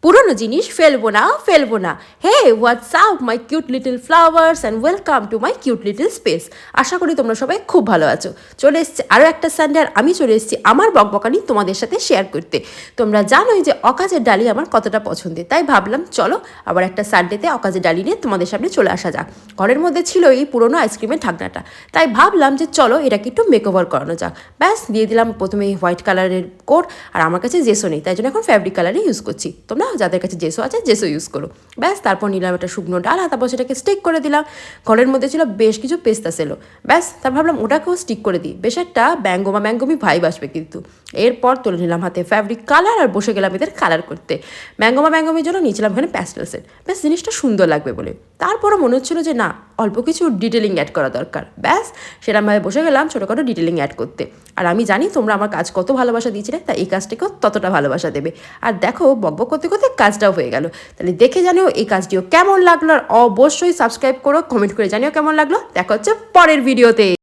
পুরনো জিনিস ফেলবো না। Hey what's up my cute little flowers and welcome to my cute little space. আশা করি তোমরা সবাই খুব ভালো আছো। চলে এসেছি আরও একটা সানডে, আর আমি চলে এসেছি আমার বকবকানি তোমাদের সাথে শেয়ার করতে। তোমরা জানোই যে অকাজের ডালি আমার কতটা পছন্দের, তাই ভাবলাম চলো আবার একটা সানডেতে অকাজের ডালি নিয়ে তোমাদের সামনে চলে আসা যাক। ঘরের মধ্যে ছিল এই পুরনো আইসক্রিমের ঢাকনাটা, তাই ভাবলাম যে চলো এটাকে একটু মেকওভার করানো যাক। ব্যাস দিয়ে দিলাম প্রথমে হোয়াইট কালারের কোট, আর আমার কাছে জেসো নেই, তাই জন্য এখন ফ্যাব্রিক কালারই ইউজ করছি। তোমরা যাদের কাছে জেসো আছে জেসো ইউজ করো। ব্যাস তারপর নিলাম একটা শুকনো ডাল, তারপর সেটাকে স্টিক করে দিলাম। ঘরের মধ্যে ছিল বেশ কিছু পেস্তা সেলো, ব্যাস তার ভাবলাম ওটাকেও স্টিক করে দিই, বেশ একটা ম্যাঙ্গোমি ভাইব আসবে কিন্তু। এরপর তুলে নিলাম হাতে ফ্যাব্রিক কালার আর বসে গেলাম এদের কালার করতে। ম্যাঙ্গোমির জন্য নিয়েছিলাম এখানে প্যাস্টেল সেট, ব্যাস জিনিসটা সুন্দর লাগবে বলে। তারপরও মনে হচ্ছিলো যে না, অল্প কিছু ডিটেলিং অ্যাড করা দরকার। ব্যাস সেরকমভাবে বসে গেলাম ছোটোখাটো ডিটেলিং অ্যাড করতে। আর আমি জানি তোমরা আমার কাজ কত ভালোবাসা দিয়েছিলে, তাই এই কাজটাকেও ততটা ভালোবাসা দেবে। আর দেখো বকবক করতে করতে কাজটাও হয়ে গেল। তাহলে দেখে জানিও এই কাজটিও কেমন লাগলো, আর অবশ্যই সাবস্ক্রাইব করো, কমেন্ট করে জানিও কেমন লাগলো। দেখা হচ্ছে পরের ভিডিওতে।